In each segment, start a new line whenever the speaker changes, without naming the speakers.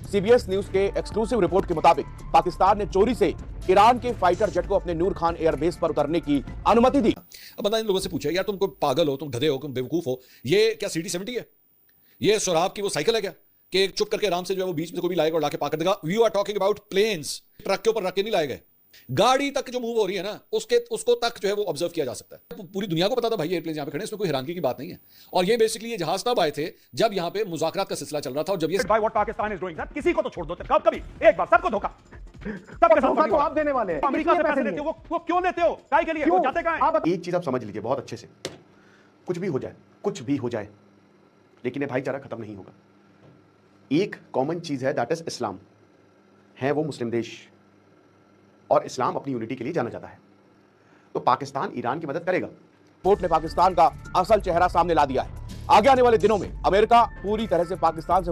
CBS news के exclusive report के मुताबिक पाकिस्तान ने चोरी से ईरान के फाइटर जेट को अपने नूर खान एयरबेस पर उतरने की अनुमति दी।
अब बंदा इन लोगों से पूछे, यार तुम कोई पागल हो, तुम गधे हो, तुम बेवकूफ हो, ये क्या CD-70 है? ये सोराब की वो साइकिल है क्या कि चुप करके आराम से जो है वो बीच में से कोई भी लाएगा और लाके पाकर देगा? We are talking about planes, truck के ऊपर रख के नहीं लाए गए। गाड़ी तक जो मूव हो रही है ना, उसको तक जो है वो ऑब्जर्व किया जा सकता है। पूरी दुनिया को पता था भाई एयरप्लेन यहाँ पे खड़े, इसमें कोई हैरानगी की बात नहीं है। और ये बेसिकली ये जहाज तब आए थे जब यहाँ पे मुज़ाकरात का सिलसिला चल रहा था। और जब ये
व्हाट पाकिस्तान इज डूइंग, किसी को तो छोड़ दो कभी एक बार, सबको धोखा, सबके साथ
धोखा तो आप देने वाले हैं।
अमेरिका से पैसे लेते हो, वो क्यों लेते हो, काय के लिए, वो जाते कहां हैं?
एक चीज आप समझ लीजिए बहुत अच्छे से, कुछ भी हो जाए, लेकिन ये भाईचारा खत्म नहीं होगा। एक कॉमन चीज है, दैट इज इस्लाम। है वो मुस्लिम देश और इस्लाम अपनी यूनिटी के लिए जाना जाता है, तो पाकिस्तान ईरान की मदद करेगा।
रिपोर्ट ने पाकिस्तान का असल चेहरा सामने ला दिया है। आगे आने वाले दिनों में अमेरिका पूरी तरह से पाकिस्तान से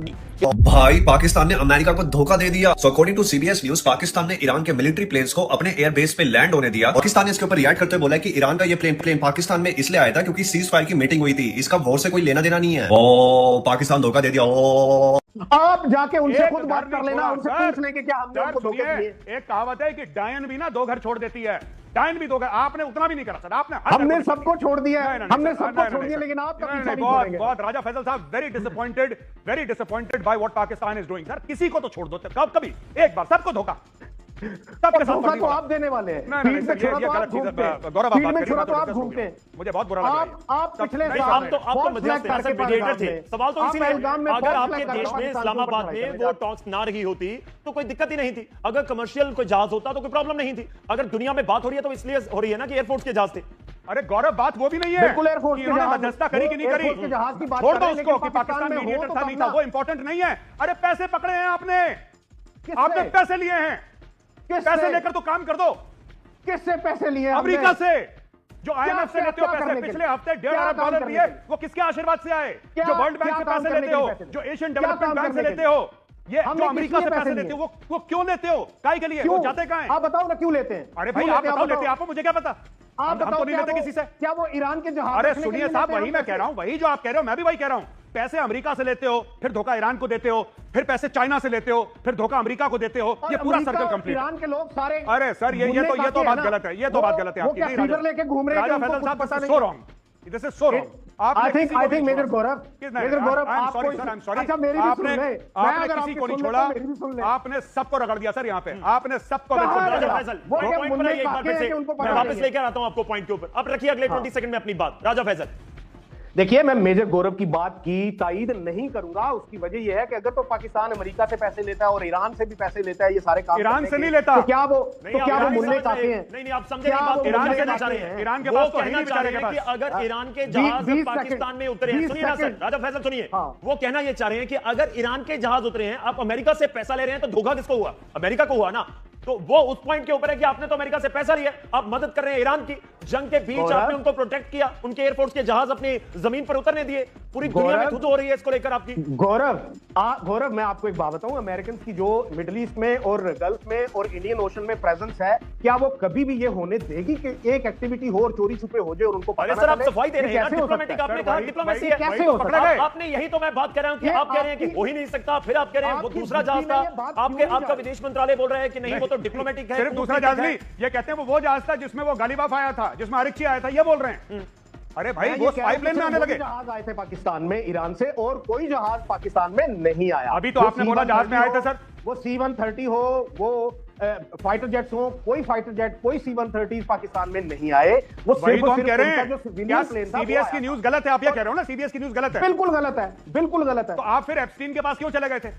भाई पाकिस्तान ने अमेरिका को धोखा दे दिया। So according to CBS news, Pakistan ने ईरान के मिलिट्री प्लेन्स को अपने एयरबेस पे लैंड होने दिया। पाकिस्तान ने इसके ऊपर रिएक्ट करते हुए बोला कि ईरान का ये प्लेन पाकिस्तान में इसलिए आया था क्योंकि सीज फायर की मीटिंग हुई थी, इसका वॉर से कोई लेना देना नहीं है। ओ पाकिस्तान धोखा दे दिया। ओ
आप जाके उनसे खुद बात कर लेना, उनसे पूछ लें कि क्या हमने उनको धोखा दिए।
एक कहावत है कि डायन भी ना दो घर छोड़ देती है, डायन भी दो घर, आपने उतना भी नहीं करा सर, आपने
हमने सबको छोड़ दिया, हमने सबको छोड़ दिया, लेकिन आप कभी नहीं छोड़ेंगे।
बहुत राजा फैसल साहब very disappointed by what Pakistan is doing. Sir किसी को तो छोड़ दो कभी एक बार, सबको धोखा, सबके साथ
धोखा तो आप देने वाले हैं।
गौरव आप बात घूमते हैं, मुझे बहुत बुरा लगा।
आप पिछले
साल तो आप तो मीडिएटर थे, सवाल तो इसीलिए अगर आपके देश में इस्लामाबाद में वो टॉक्स ना रही होती तो कोई दिक्कत ही नहीं थी। अगर कमर्शियल कोई जहाज होता तो कोई प्रॉब्लम नहीं थी। अगर दुनिया में बात हो रही है तो इसलिए हो रही है ना कि एयरफोर्स के जहाज थे।
अरे गौरव बात वो भी नहीं है,
बिल्कुल एयरफोर्स के जहाज
मध्यस्थता करी कि नहीं करी, छोड़ दो उसको कि पाकिस्तान मीडिएटर था नहीं था, वो इंपॉर्टेंट नहीं है। अरे पैसे पकड़े हैं आपने पैसे लिए हैं, पैसे लेकर तो काम कर दो।
किससे पैसे लिए?
अमेरिका से, जो IMF से लेते हो पैसे। पिछले हफ्ते $1.5 अरब दिए, वो किसके आशीर्वाद से आए? जो वर्ल्ड बैंक से पैसे लेते हो, जो एशियन डेवलपमेंट बैंक से लेते हो, ये जो अमेरिका से पैसे लेते हो, वो क्यों लेते हो, काय के लिए, वो जाते कहां हैं?
आप बताओ ना क्यों लेते हैं?
अरे भाई आप बताओ, लेते आपको, मुझे क्या पता,
आप
हम तो नहीं लेते किसी से।
क्या वो ईरान के जहाज?
अरे सुनिए साहब, वही मैं कह रहा हूं, वही जो आप कह रहे हो मैं भी वही कह रहा हूं। पैसे अमेरिका से लेते हो, फिर धोखा ईरान को देते हो, फिर पैसे चाइना से लेते हो, फिर धोखा अमेरिका को देते हो, ये पूरा सर्कल कंप्लीट।
ईरान के लोग सारे,
अरे सर ये तो बात गलत है, ये तो बात गलत है आपकी। नहीं
राजा लेके घूम रहे हैं,
राजा फैसल साहब पता नहीं, so wrong, this is so wrong.
I think major Gaurav
आपने किसी को नहीं छोड़ा, आपने सबको रगड़ दिया सर, यहाँ पे आपने सबको।
मैं वापस लेकर आता हूं आपको पॉइंट के ऊपर, अब रखिए अगले 20 सेकंड में अपनी बात। राजा फैसल,
देखिए मैं मेजर गौरव की बात की तायीद नहीं करूंगा। उसकी वजह यह है कि अगर तो पाकिस्तान अमेरिका से पैसे लेता है और ईरान से भी पैसे लेता है, ये सारे काम
ईरान से नहीं लेता,
तो क्या वो मुन्ने काफी हैं?
नहीं आप समझे बात। ईरान के चाह रहे हैं,
ईरान के पास तो है
चाह रहे हैं कि अगर ईरान के जहाज पाकिस्तान में उतरे हैं, सुनिए ना सर, राजा फैसल सुनिए, वो कहना ये चाह रहे हैं कि अगर ईरान के जहाज उतरे हैं, आप अमेरिका से पैसा ले रहे हैं, तो धोखा किसको हुआ? अमेरिका को हुआ ना। तो वो उस पॉइंट के ऊपर है कि आपने तो अमेरिका से पैसा लिया, आप मदद कर रहे हैं ईरान की। जंग के बीच आपने उनको प्रोटेक्ट किया, उनके एयरफोर्स के जहाज अपनी जमीन पर उतरने दिए। पूरी दुनिया में धुत हो रही है इसको लेकर आपकी।
गौरव मैं आपको एक बात बताऊं, अमेरिकन की जो मिडिल ईस्ट में और गल्फ में और इंडियन ओशन में प्रेजेंस है, क्या वो कभी भी ये होने देगी कि एक एक्टिविटी हो और चोरी छुपे हो जाए और उनको पता ना चले?
आप सफाई दे रहे हैं, डिप्लोमेटिक आपने कहा डिप्लोमेसी है,
कैसे हो सकता है?
आपने यही तो मैं बात कर रहा हूं कि आप कह रहे हैं कि हो ही नहीं सकता, फिर आप कह रहे हैं वो दूसरा जहाज था। आपका विदेश मंत्रालय बोल रहा है कि नहीं वो तो डिप्लोमेटिक है।
दूसरा जहाज नहीं, ये कहते हैं वो जहाज था जिसमें वो गालिबाफ आया था, जिसमें अरिक्ची आया था, ये बोल रहे हैं। अरे भाई वो पाइपलाइन में आने लगे।
जहाज आए थे पाकिस्तान में ईरान से, और कोई जहाज पाकिस्तान में नहीं आया।
अभी तो आपने बोला जहाज में आए थे सर।
वो C-130 हो, वो फाइटर जेट्स हो, कोई फाइटर जेट, कोई C-130 पाकिस्तान में नहीं आए। वो
वही तो हम कह रहे हैं। क्या सीबीएस की न्यूज गलत है? आप ये कह रहे हो ना सीबीएस की न्यूज गलत है?
बिल्कुल गलत है, बिल्कुल गलत है।
तो आप फिर एप्स्टीन के पास क्यों चले गए थे?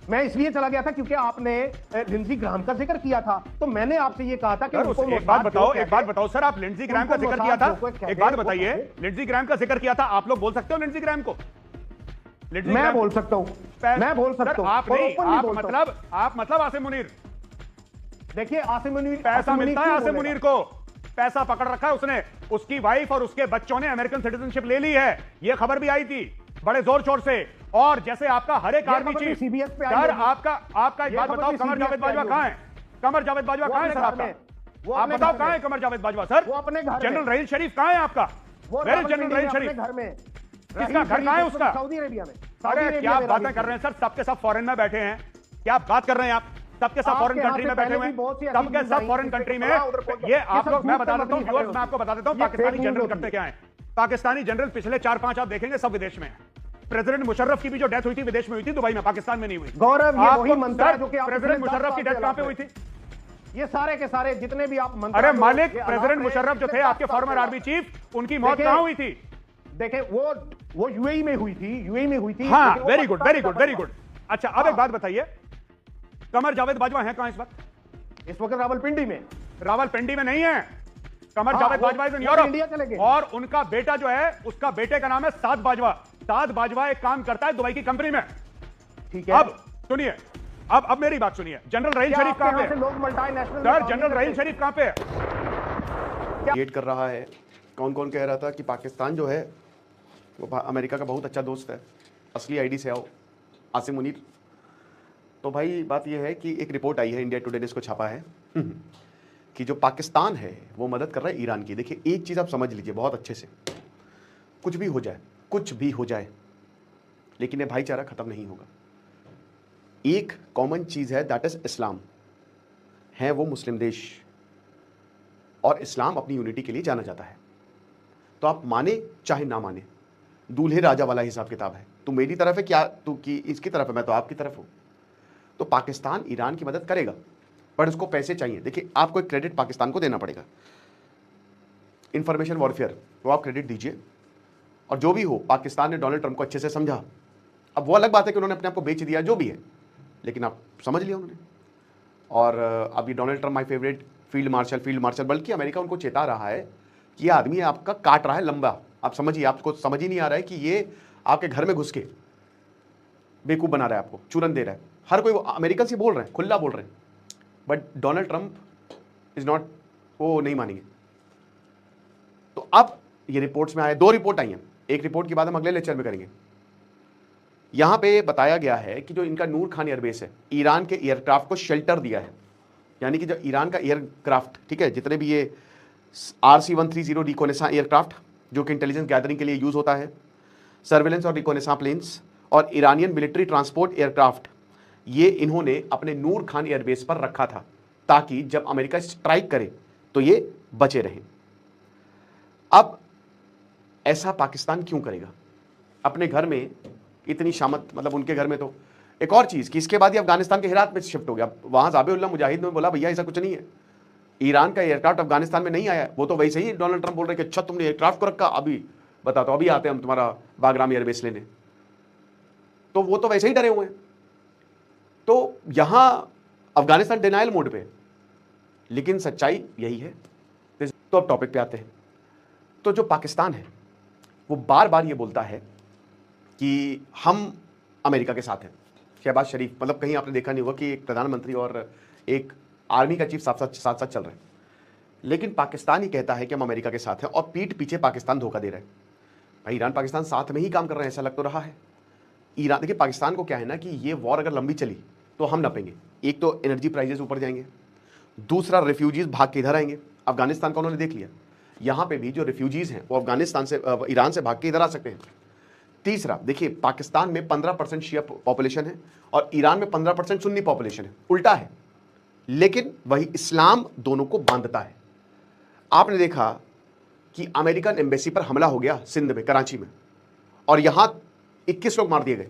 मैं इसलिए चला गया था क्योंकि आपने लिंडजी ग्राहम का जिक्र किया था, तो मैंने आपसे ये कहा था कि
एक बात बताओ सर, आप लिंडजी ग्राहम का जिक्र किया था, एक बात बताइए, लिंडजी ग्राहम का जिक्र किया था, आप लोग बोल सकते हो लिंडजी ग्राहम को?
मैं बोल सकता हूं, मैं बोल सकता हूं।
आप नहीं, आप मतलब आसिम मुनीर।
देखिए आसिम मुनीर,
पैसा मिलता है आसिम मुनीर को, पैसा पकड़ रखा है उसने, उसकी वाइफ और उसके बच्चों ने अमेरिकन सिटीजनशिप ले ली है, ये खबर भी आई थी बड़े जोर शोर से। और जैसे आपका हर एक आर्मी चीफ सर, आपका एक बात बताओ, कमर जावेद बाजवा कहां है? कमर जावेद बाजवा कहां है सर आपका? आप बताओ कहां है कमर जावेद बाजवा सर?
वो अपने घर।
जनरल रहील शरीफ कहां है आपका? वेयर जनरल रहील शरीफ?
घर में।
किसका घर कहां है उसका?
सऊदी अरेबिया में।
अरे क्या बातें कर रहे हैं सर, सबके सब फॉरेन में बैठे हैं। क्या बात कर रहे हैं आप? सबके सब फॉरेन कंट्री में बैठे हुए हैं, सबके सब फॉरेन कंट्री में। ये आप लोग, मैं बता देता हूं व्यूअर्स, मैं आपको बता देता हूं पाकिस्तानी जनरल करते क्या है। पाकिस्तानी जनरल पिछले 4-5 आप देखेंगे सब विदेश में है। प्रेसिडेंट मुशर्रफ की भी जो डेथ हुई थी विदेश में हुई थी, दुबई में, पाकिस्तान में नहीं हुई।
गौरव, ये वही मंत्र है जो कि
प्रेसिडेंट मुशर्रफ की डेथ कहां पे हुई थी?
ये सारे के सारे जितने भी आप मंत्र,
अरे मालिक, प्रेसिडेंट मुशर्रफ जो थे आपके फॉर्मर आर्मी चीफ, उनकी मौत कहां हुई थी?
देखें, वो यूएई में हुई थी, यूएई में हुई थी।
हाँ, very good, very good, very good. अच्छा, अब एक बात बताइए, कमर जावेद बाजवा है कहां इस वक्त?
इस वक्त रावलपिंडी में।
रावलपिंडी में नहीं है, Qamar Javed Bajwa is in Europe.
India चले गए।
और उनका बेटा जो है, उसका बेटे का नाम है साद बाजवा। साद बाजवा एक काम करता है दुबई की कंपनी में।
ठीक है,
अब सुनिए, अब मेरी बात सुनिए। जनरल रहील शरीफ कहां पे?
लोग मल्टीनेशनल
सर, जनरल रहील शरीफ कहां पे है?
क्रिएट कर रहा है। कौन कौन कह रहा था कि पाकिस्तान जो है वो अमेरिका का बहुत अच्छा दोस्त है, असली आईडी से आओ, आसिम मुनीर। तो भाई बात यह है कि एक रिपोर्ट आई है, इंडिया टुडे ने इसको छापा है कि जो पाकिस्तान है वो मदद कर रहा है ईरान की। देखिए, एक चीज़ आप समझ लीजिए बहुत अच्छे से, कुछ भी हो जाए, कुछ भी हो जाए, लेकिन ये भाईचारा खत्म नहीं होगा। एक कॉमन चीज़ है, दैट इज इस्लाम। है वो मुस्लिम देश, और इस्लाम अपनी यूनिटी के लिए जाना जाता है। तो आप माने चाहे ना माने, दूल्हे राजा वाला हिसाब किताब है। तू मेरी तरफ है क्या, तू की इसकी तरफ है, मैं तो आपकी तरफ हूं। तो पाकिस्तान ईरान की मदद करेगा, पर उसको पैसे चाहिए। देखिए, आपको एक क्रेडिट पाकिस्तान को देना पड़ेगा, इंफॉर्मेशन वॉरफेयर, वो आप क्रेडिट दीजिए। और जो भी हो, पाकिस्तान ने डोनाल्ड ट्रंप को अच्छे से समझा। अब वो अलग बात है कि उन्होंने अपने आप को बेच दिया, जो भी है, लेकिन आप समझ लिया उन्होंने। और अब ये Donald Trump my favourite field marshal, बल्कि अमेरिका उनको चेता रहा है कि ये आदमी आपका काट रहा है लंबा। आप समझिए, आपको समझ ही नहीं आ रहा है कि ये आपके घर में घुस के बेवकूफ़ बना रहा है, आपको चूरन दे रहा है। हर कोई अमेरिकन से बोल रहे हैं, खुला बोल रहे हैं, but Donald Trump is not, वो नहीं मानेंगे। तो अब ये रिपोर्ट्स में आए, 2 रिपोर्ट आई हैं। एक रिपोर्ट की बात हम अगले लेक्चर में करेंगे। यहां पे बताया गया है कि जो इनका नूर खान एयरबेस है, ईरान के एयरक्राफ्ट को शेल्टर दिया है। यानी कि जो ईरान का एयरक्राफ्ट, ठीक है, जितने भी ये RC-130 रिकोनेसा एयरक्राफ्ट जो कि इंटेलिजेंस गैदरिंग के लिए यूज होता है, सर्वेलेंस और रिकोनेसा प्लेन्स, और ईरानियन मिलिट्री ट्रांसपोर्ट एयरक्राफ्ट, ये इन्होंने अपने नूर खान एयरबेस पर रखा था, ताकि जब अमेरिका स्ट्राइक करे तो ये बचे रहें। अब ऐसा पाकिस्तान क्यों करेगा अपने घर में इतनी शामत? मतलब उनके घर में तो एक और चीज़ कि इसके बाद ये अफगानिस्तान के हेरात में शिफ्ट हो गया। वहाँ ज़ाबिउल्लाह मुजाहिद ने बोला भैया ऐसा कुछ नहीं है, ईरान का एयरक्राफ्ट अफगानिस्तान में नहीं आया। वो तो वैसे ही डोनाल्ड ट्रंप बोल रहे कि अच्छा तुमने एयरक्राफ्ट को रखा, अभी बता दो, अभी आते हैं हम तुम्हारा बागराम एयरबेस लेने। तो वो तो वैसे ही डरे हुए हैं। तो यहाँ अफगानिस्तान डिनाइल मोड पे, लेकिन सच्चाई यही है। तो अब टॉपिक पे आते हैं। तो जो पाकिस्तान है वो बार बार ये बोलता है कि हम अमेरिका के साथ हैं। शहबाज शरीफ, मतलब कहीं आपने देखा नहीं होगा कि एक प्रधानमंत्री और एक आर्मी का चीफ साथ साथ चल रहे हैं, लेकिन पाकिस्तान ही कहता है कि हम अमेरिका के साथ हैं, और पीठ पीछे पाकिस्तान धोखा दे रहा है। भाई, ईरान पाकिस्तान साथ में ही काम कर रहे हैं, ऐसा लग तो रहा है। ईरान, देखिए पाकिस्तान को क्या है ना कि ये वॉर अगर लंबी चली तो हम नपेंगे। एक तो एनर्जी प्राइजेस ऊपर जाएंगे, दूसरा रेफ्यूजीज भाग के इधर आएंगे। अफगानिस्तान का उन्होंने देख लिया, यहाँ पे भी जो रेफ्यूजीज हैं वो अफगानिस्तान से, ईरान से भाग के इधर आ सकते हैं। तीसरा, देखिए पाकिस्तान में 15% शिया पॉपुलेशन है और ईरान में 15% सुन्नी पॉपुलेशन है, उल्टा है, लेकिन वही इस्लाम दोनों को बांधता है। आपने देखा कि अमेरिकन एम्बेसी पर हमला हो गया सिंध में, कराची में, और यहां 21 लोग मार दिए गए।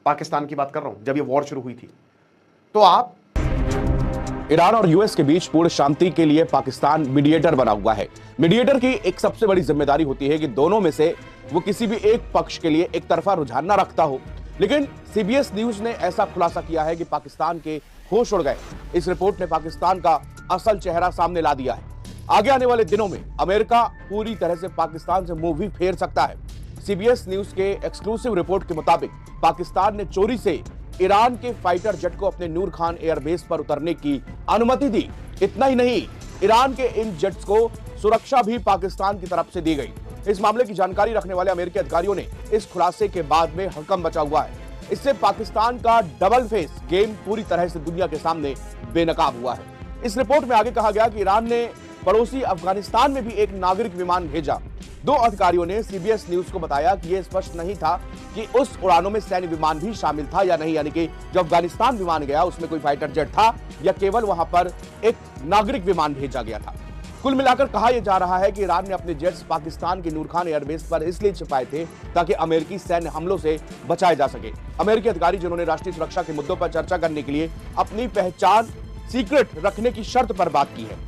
पाकिस्तान की बात कर रहा हूं, जब ये वॉर शुरू हुई थी। तो आप,
ईरान और यूएस के बीच पूर्ण शांति के लिए पाकिस्तान मीडिएटर बना हुआ है। मीडिएटर की एक सबसे बड़ी जिम्मेदारी होती है कि दोनों में से वो किसी भी एक पक्ष के लिए एक तरफा रुझान न रखता हो। लेकिन सीबीएस न्यूज ने ऐसा खुलासा किया है कि पाकिस्तान के होश उड़ गए। इस रिपोर्ट ने पाकिस्तान का असल चेहरा सामने ला दिया है। आगे आने वाले दिनों में अमेरिका पूरी तरह से पाकिस्तान से मुंह भी फेर सकता है। सीबीएस न्यूज के एक्सक्लूसिव रिपोर्ट के मुताबिक पाकिस्तान ने चोरी से ईरान के फाइटर जेट को अपने नूर खान एयरबेस पर उतरने की अनुमति दी। इतना ही नहीं, ईरान के इन जेट्स को सुरक्षा भी पाकिस्तान की तरफ से दी गई। इस मामले की जानकारी रखने वाले अमेरिकी अधिकारियों ने इस खुलासे के बाद में हड़कंप मचा हुआ है। इससे पाकिस्तान का डबल फेस गेम पूरी तरह से दुनिया के सामने बेनकाब हुआ है। इस रिपोर्ट में आगे कहा गया कि ईरान ने पड़ोसी अफगानिस्तान में भी एक नागरिक विमान भेजा दो अधिकारियों ने सीबीएस न्यूज को बताया कि यह स्पष्ट नहीं था कि उस उड़ानों में सैन्य विमान भी शामिल था या नहीं, यानी कि जो अफगानिस्तान विमान गया उसमें कोई फाइटर जेट था या केवल वहां पर एक नागरिक विमान भेजा गया था। कुल मिलाकर कहा यह जा रहा है कि ईरान ने अपने जेट्स पाकिस्तान के नूर खान एयरबेस पर इसलिए छिपाए थे ताकि अमेरिकी सैन्य हमलों से बचाए जा सके। अमेरिकी अधिकारी जिन्होंने राष्ट्रीय सुरक्षा के मुद्दों पर चर्चा करने के लिए अपनी पहचान सीक्रेट रखने की शर्त पर बात की है।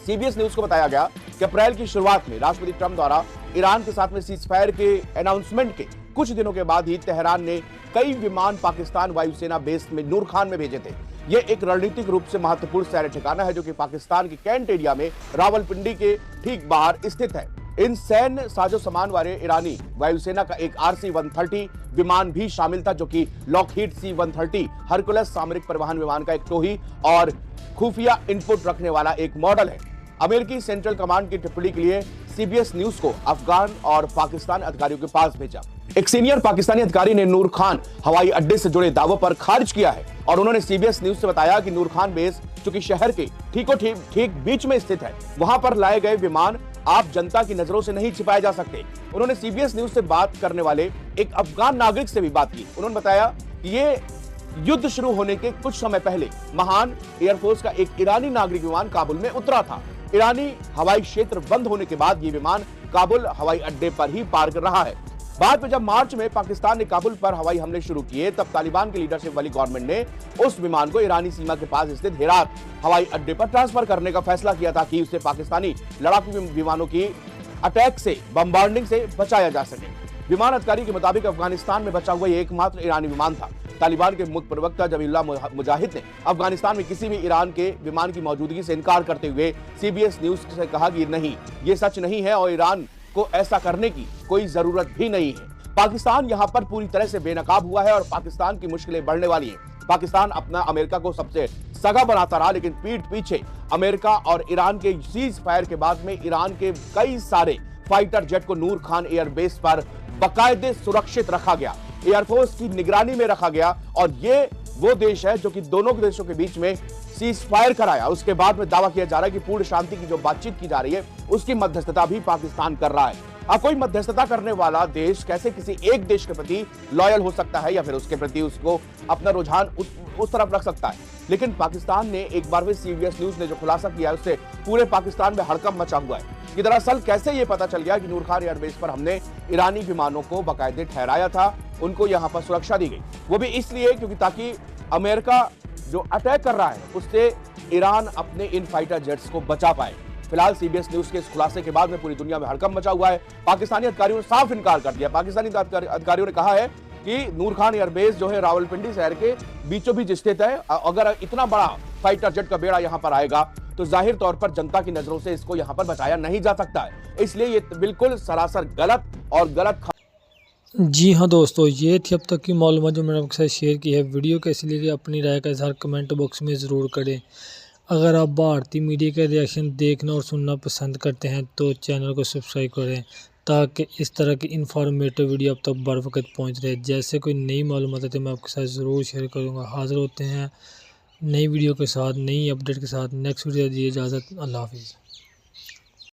सीबीएस न्यूज को बताया गया कि अप्रैल की शुरुआत में राष्ट्रपति ट्रंप द्वारा ईरान के साथ में सीजफायर के अनाउंसमेंट के कुछ दिनों के बाद ही तेहरान ने कई विमान पाकिस्तान वायुसेना बेस में नूर खान में भेजे थे। यह एक रणनीतिक रूप से महत्वपूर्ण सैन्य ठिकाना है जो कि पाकिस्तान के कैंट एरिया में रावलपिंडी के ठीक बाहर स्थित है। इन सैन्य साजो सामान वाले ईरानी वायुसेना का एक RC-130 विमान भी शामिल था जो कि लॉकहीड C-130 हरकुलस सामरिक परिवहन विमान का एक टोही और खुफिया इनपुट रखने वाला एक मॉडल है। अमेरिकी सेंट्रल कमांड की टिप्पणी के लिए सीबीएस न्यूज को अफगान और पाकिस्तानी अधिकारियों के पास भेजा। एक सीनियर पाकिस्तानी अधिकारी ने नूर खान हवाई अड्डे से जुड़े दावों पर खारिज किया है और उन्होंने सीबीएस न्यूज से बताया कि नूर खान बेस चूंकि शहर के ठीक बीच में स्थित है, वहां पर लाए गए विमान आप जनता की नजरों से नहीं छिपाए जा सकते। उन्होंने सीबीएस न्यूज से बात करने वाले एक अफगान नागरिक से भी बात की। उन्होंने बताया कि ये युद्ध शुरू होने के कुछ समय पहले महान एयरफोर्स का एक ईरानी नागरिक विमान काबुल में उतरा था। ईरानी हवाई क्षेत्र बंद होने के बाद ये विमान काबुल हवाई अड्डे पर ही पार्क रहा है। बाद में जब मार्च में पाकिस्तान ने काबुल पर हवाई हमले शुरू किए तब तालिबान की लीडरशिप वाली गवर्नमेंट ने उस विमान को ईरानी सीमा के पास स्थित हेरात हवाई अड्डे पर ट्रांसफर करने का फैसला किया ताकि उसे पाकिस्तानी लड़ाकू विमानों की अटैक से बम्बार्डिंग से बचाया जा सके। विमान अधिकारी के मुताबिक अफगानिस्तान में बचा हुआ ये एकमात्र ईरानी विमान था। तालिबान के मुख्य प्रवक्ता जबीहुल्लाह मुजाहिद ने अफगानिस्तान में किसी भी ईरान के विमान की मौजूदगी से इनकार करते हुए सीबीएस न्यूज से कहा कि नहीं, ये सच नहीं है और ईरान को ऐसा करने की कोई जरूरत भी नहीं है। पाकिस्तान यहां पर पूरी तरह से बेनकाब हुआ है और पाकिस्तान की मुश्किलें बढ़ने वाली हैं। पाकिस्तान अपना अमेरिका को सबसे सगा बनाता रहा, लेकिन पीठ पीछे अमेरिका और ईरान के सीज फायर के बाद में ईरान के कई सारे फाइटर जेट को नूर खान एयरबेस पर बाकायदे सुरक्षित रखा गया, एयरफोर्स की निगरानी में रखा गया और ये वो देश है जो कि दोनों देशों के बीच में सीज फायर कराया। उसके बाद में दावा किया जा रहा है कि पूर्ण शांति की जो बातचीत की जा रही है उसकी मध्यस्थता भी पाकिस्तान कर रहा है। कोई मध्यस्थता करने वाला देश कैसे किसी एक देश के प्रति लॉयल हो सकता है या फिर उसके प्रति उसको अपना रुझान उस तरफ रख सकता है। लेकिन पाकिस्तान ने एक बार फिर सीबीएस न्यूज ने जो खुलासा किया है उससे पूरे पाकिस्तान में हड़कंप मचा हुआ है कि दरअसल कैसे ये पता चल गया कि नूर खान एयरबेस पर हमने ईरानी विमानों को बाकायदे ठहराया था, उनको यहाँ पर सुरक्षा दी गई, वो भी इसलिए क्योंकि ताकि अमेरिका जो अटैक कर रहा है उससे ईरान अपने इन फाइटर जेट्स को बचा पाए। फिलहाल सीबीएस न्यूज के इस खुलासे के बाद में पूरी दुनिया में हड़कंप मचा हुआ है। पाकिस्तानी अधिकारियों ने साफ इनकार कर दिया। पाकिस्तानी अधिकारियों ने कहा है कि नूर खान एयरबेस जो है रावलपिंडी शहर के बीचों बीच स्थित है। अगर इतना बड़ा फाइटर जेट का बेड़ा यहाँ पर आएगा तो जाहिर तौर पर जनता की नजरों से इसको यहाँ पर बचाया नहीं जा सकता है। इसलिए ये बिल्कुल सरासर गलत और गलत।
जी हाँ दोस्तों, ये थी अब तक की मालूमात जो मैंने आपके साथ शेयर की है। वीडियो कैसी लगी अपनी राय का इज़हार कमेंट बॉक्स में ज़रूर करें। अगर आप भारतीय मीडिया के रिएक्शन देखना और सुनना पसंद करते हैं तो चैनल को सब्सक्राइब करें ताकि इस तरह की इन्फॉर्मेटिव वीडियो अब तक बर वक्त पहुँच रहे। जैसे कोई नई मालूमात है तो मैं आपके साथ ज़रूर शेयर करूँगा। हाज़िर होते हैं नई वीडियो के साथ, नई अपडेट के साथ। नेक्स्ट वीडियो दीजिए इजाज़त। अल्लाह हाफिज़।